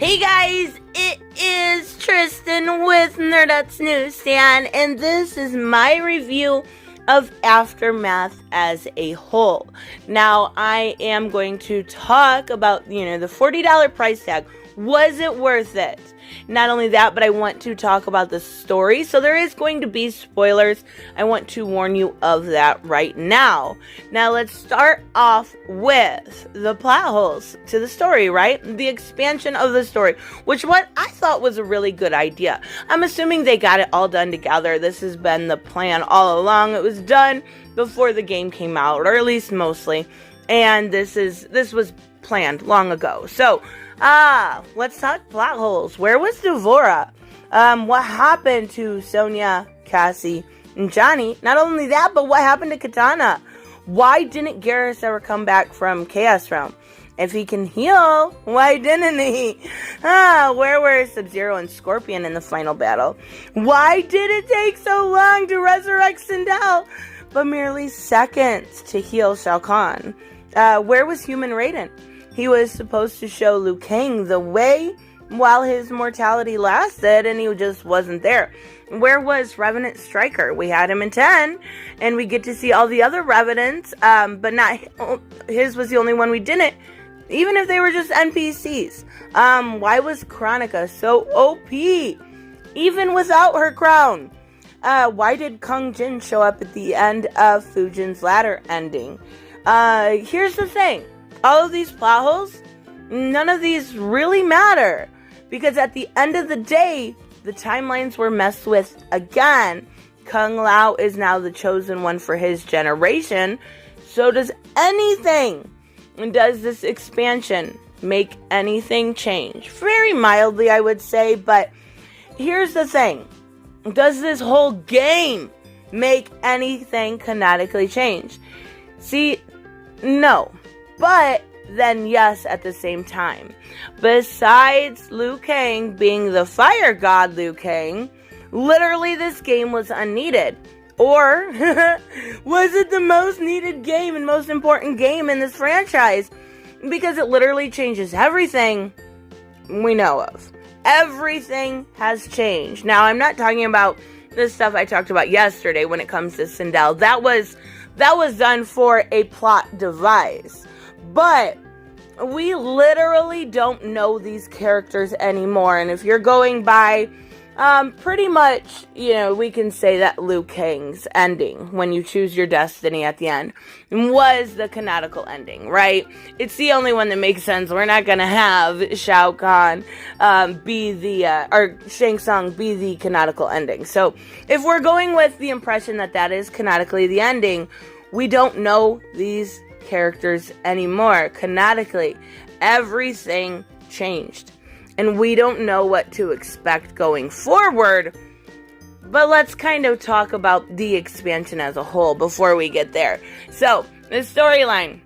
Hey guys, it is Tristan with Nerdette's NewsStand, and this is my review of Aftermath as a whole. Now, I am going to talk about, the $40 price tag. Was it worth it? Not only that, but I want to talk about the story. So there is going to be spoilers. I want to warn you of that right now. Now let's start off with the plot holes to the story, right? The expansion of the story, which what I thought was a really good idea. I'm assuming they got it all done together. This has been the plan all along. It was done before the game came out, or at least mostly. And this was planned long ago. So, let's talk plot holes. Where was Devora? What happened to Sonya, Cassie, and Johnny? Not only that, but what happened to Katana? Why didn't Garrus ever come back from Chaos Realm? If he can heal, why didn't he? Where were Sub-Zero and Scorpion in the final battle? Why did it take so long to resurrect Sindel, but merely seconds to heal Shao Kahn? Where was Human Raiden? He was supposed to show Liu Kang the way while his mortality lasted, and he just wasn't there. Where was Revenant Stryker? We had him in 10, and we get to see all the other Revenants, but not his was the only one we didn't, even if they were just NPCs. Why was Kronika so OP, even without her crown? Why did Kung Jin show up at the end of Fujin's Ladder ending? Here's the thing. All of these plot holes, none of these really matter. Because at the end of the day, the timelines were messed with again. Kung Lao is now the chosen one for his generation. So does anything. And does this expansion make anything change? Very mildly, I would say. But here's the thing. Does this whole game make anything canonically change? See, no. But then yes at the same time. Besides Liu Kang being the fire god Liu Kang, literally this game was unneeded. Or was it the most needed game and most important game in this franchise? Because it literally changes everything we know of. Everything has changed. Now, I'm not talking about the stuff I talked about yesterday when it comes to Sindel. That was done for a plot device. But we literally don't know these characters anymore. And if you're going by pretty much, we can say that Liu Kang's ending, when you choose your destiny at the end, was the canonical ending, right? It's the only one that makes sense. We're not going to have Shao Kahn or Shang Tsung be the canonical ending. So if we're going with the impression that that is canonically the ending, we don't know these characters anymore. Canonically, everything changed. And we don't know what to expect going forward. But let's kind of talk about the expansion as a whole before we get there. So, the storyline.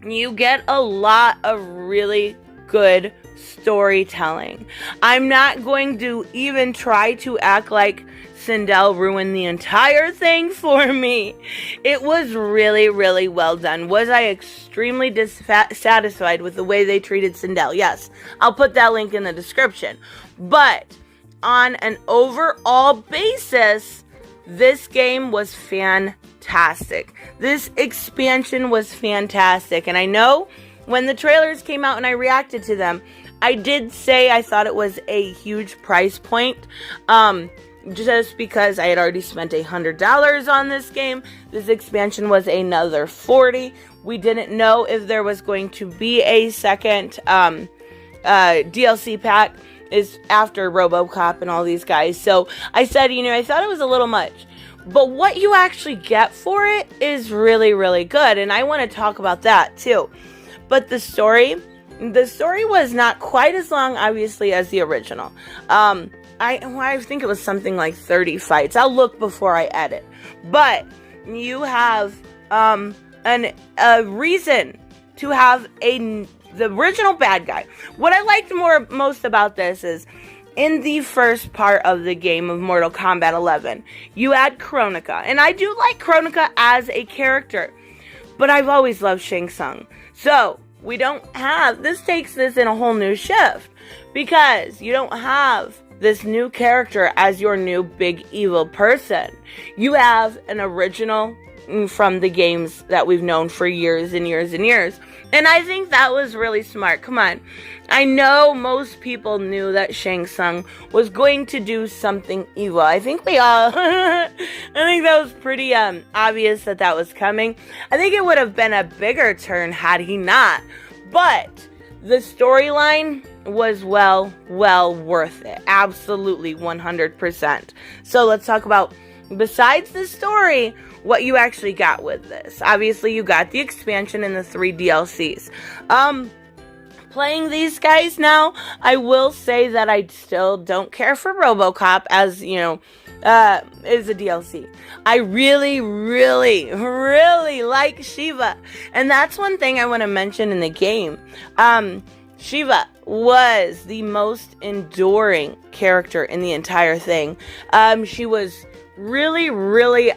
You get a lot of really good storytelling. I'm not going to even try to act like Sindel ruined the entire thing for me. It was really, really well done. Was I extremely dissatisfied with the way they treated Sindel? Yes. I'll put that link in the description. But on an overall basis, this game was fantastic. This expansion was fantastic. And I know when the trailers came out and I reacted to them, I did say I thought it was a huge price point. Just because I had already spent $100 on this game. This expansion was another $40. We didn't know if there was going to be a second DLC pack is after RoboCop and all these guys. So I said, I thought it was a little much. But what you actually get for it is really, really good. And I want to talk about that too. But the story was not quite as long, obviously, as the original. I think it was something like 30 fights. I'll look before I edit. But you have a reason to have the original bad guy. What I liked most about this is in the first part of the game of Mortal Kombat 11, you add Kronika. And I do like Kronika as a character. But I've always loved Shang Tsung. So we don't have, this takes this in a whole new shift, because you don't have this new character as your new big evil person. You have an original from the games that we've known for years and years and years. And I think that was really smart. Come on. I know most people knew that Shang Tsung was going to do something evil. I think we all, I think that was pretty obvious that was coming. I think it would have been a bigger turn had he not. But the storyline was well worth it. Absolutely 100%. So let's talk about, besides the story, what you actually got with this. Obviously, you got the expansion and the 3 DLCs. Playing these guys now, I will say that I still don't care for RoboCop as, is a DLC. I really like Shiva. And that's one thing I want to mention in the game. Shiva was the most enduring character in the entire thing. She was really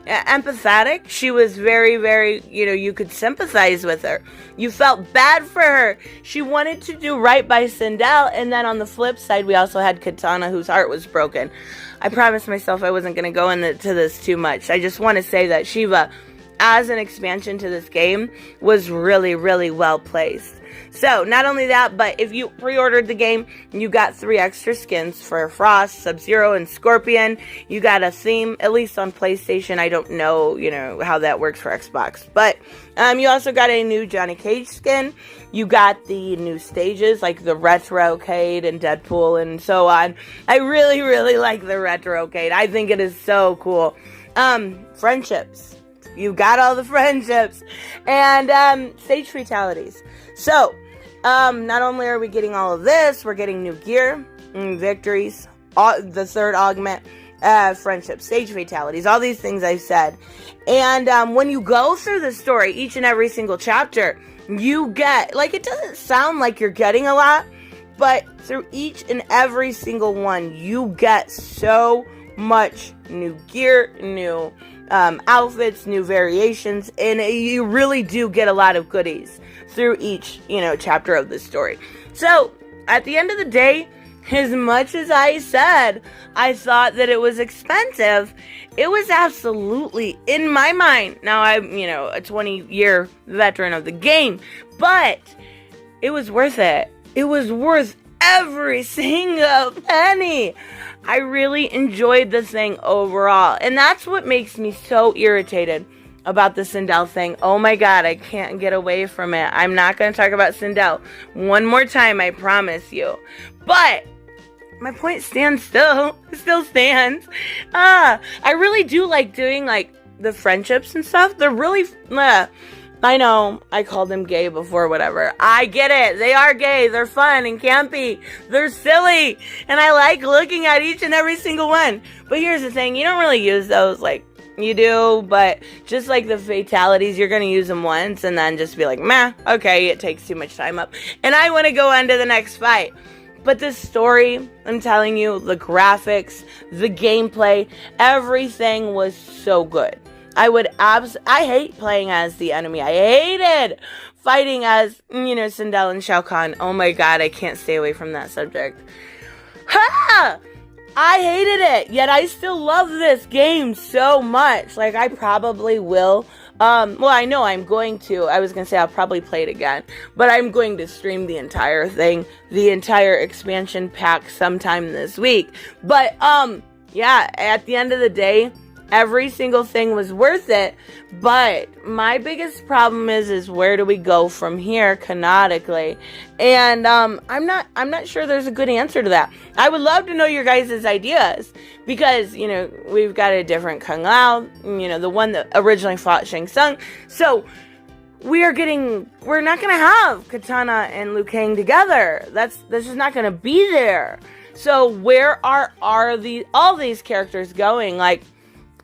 empathetic. She was very, you could sympathize with her. You felt bad for her. She wanted to do right by Sindel, and then on the flip side, we also had Katana, whose heart was broken. I promised myself I wasn't going to go into this too much. I just want to say that Shiva, as an expansion to this game, was really well placed. So, not only that, but if you pre-ordered the game, you got 3 extra skins for Frost, Sub-Zero, and Scorpion. You got a theme, at least on PlayStation. I don't know, how that works for Xbox. But, you also got a new Johnny Cage skin. You got the new stages, like the Retrocade and Deadpool and so on. I really like the Retrocade. I think it is so cool. Friendships. You got all the friendships. And, stage fatalities. So, not only are we getting all of this, we're getting new gear, victories, the 3rd augment, friendship, stage fatalities, all these things I've said. And when you go through the story, each and every single chapter, you get, it doesn't sound like you're getting a lot, but through each and every single one, you get so much new gear, new outfits, new variations, and you really do get a lot of goodies through each, chapter of the story. So, at the end of the day, as much as I said I thought that it was expensive, it was absolutely, in my mind, now I'm, a 20-year veteran of the game, but it was worth it. It was worth every single penny. I really enjoyed the thing overall, and that's what makes me so irritated about the Sindel thing. Oh my god, I can't get away from it. I'm not going to talk about Sindel one more time, I promise you. But my point stands still. It still stands. I really do like doing the friendships and stuff. They're really I know I called them gay before, whatever. I get it. They are gay. They're fun and campy. They're silly. And I like looking at each and every single one. But here's the thing. You don't really use those you do, but just the fatalities, you're going to use them once and then just be like, meh, okay, it takes too much time up. And I want to go on to the next fight. But the story, I'm telling you, the graphics, the gameplay, everything was so good. I hate playing as the enemy. I hated fighting as, Sindel and Shao Kahn. Oh my god, I can't stay away from that subject. Ha! I hated it, yet I still love this game so much. I probably will. I know I'm going to. I was going to say I'll probably play it again. But I'm going to stream the entire thing, the entire expansion pack sometime this week. But, yeah, at the end of the day, every single thing was worth it, but my biggest problem is where do we go from here canonically? And I'm not sure there's a good answer to that. I would love to know your guys' ideas, because we've got a different Kung Lao, the one that originally fought Shang Tsung. So we're not gonna have Katana and Liu Kang together. That's just not gonna be there. So where are all these characters going?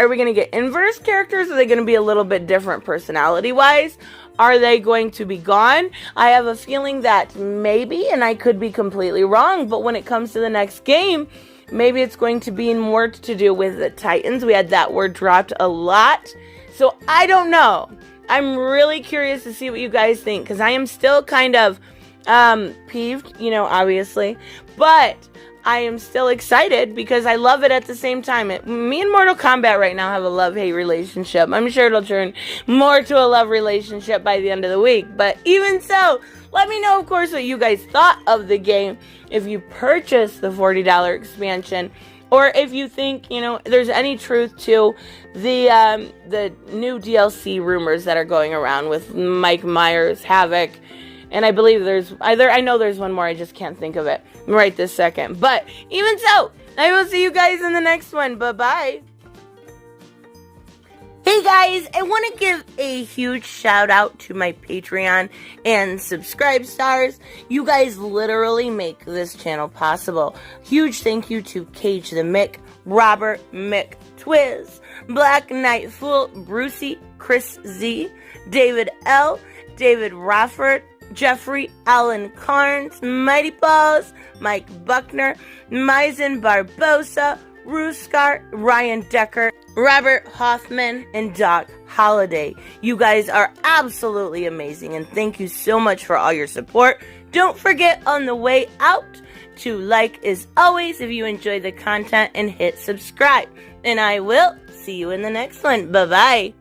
Are we going to get inverse characters? Are they going to be a little bit different personality-wise? Are they going to be gone? I have a feeling that maybe, and I could be completely wrong, but when it comes to the next game, maybe it's going to be more to do with the Titans. We had that word dropped a lot. So I don't know. I'm really curious to see what you guys think, because I am still kind of peeved, obviously, but I am still excited because I love it at the same time. Me and Mortal Kombat right now have a love-hate relationship. I'm sure it'll turn more to a love relationship by the end of the week, but even so, let me know, of course, what you guys thought of the game if you purchased the $40 expansion, or if you think, there's any truth to the new DLC rumors that are going around with Mike Myers, Havoc, and I believe I know there's one more, I just can't think of it right this second. But even so, I will see you guys in the next one. Bye-bye. Hey guys, I want to give a huge shout out to my Patreon and subscribe stars. You guys literally make this channel possible. Huge thank you to Cage the Mick, Robert Mick Twiz, Black Knight Fool, Brucey, Chris Z, David L, David Rafford, Jeffrey Allen Carnes, Mighty Balls, Mike Buckner, Maizen Barbosa, Ruskar, Ryan Decker, Robert Hoffman, and Doc Holliday. You guys are absolutely amazing, and thank you so much for all your support. Don't forget on the way out to like as always if you enjoy the content, and hit subscribe. And I will see you in the next one. Bye-bye.